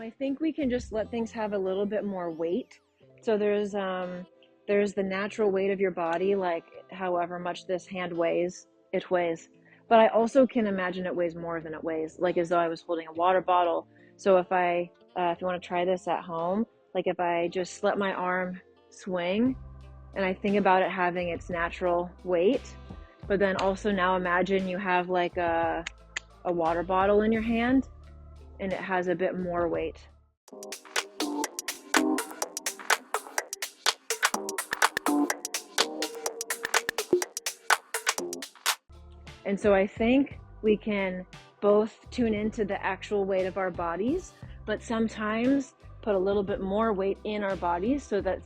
I think we can just let things have a little bit more weight. So there's the natural weight of your body, like however much this hand weighs, it weighs. But I also can imagine it weighs more than it weighs, like as though I was holding a water bottle. So if you want to try this at home, like if I just let my arm swing and I think about it having its natural weight, but then also now imagine you have like a water bottle in your hand and it has a bit more weight. And so I think we can both tune into the actual weight of our bodies, but sometimes put a little bit more weight in our bodies so that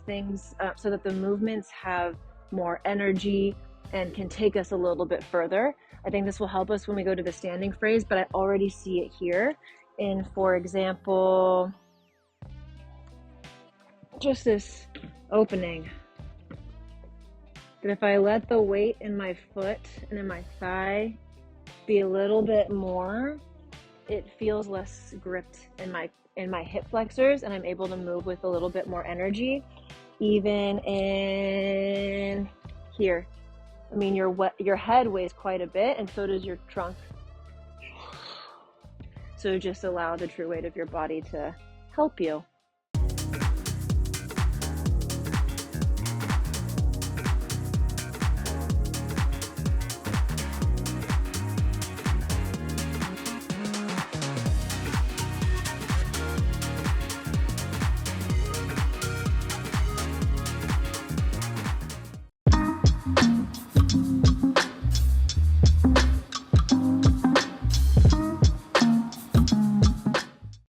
so that the movements have more energy and can take us a little bit further. I think this will help us when we go to the standing phrase, but I already see it here in, for example, just this opening. That if I let the weight in my foot and in my thigh be a little bit more, it feels less gripped in my hip flexors, and I'm able to move with a little bit more energy, even in here. I mean, your head weighs quite a bit, and so does your trunk. So just allow the true weight of your body to help you.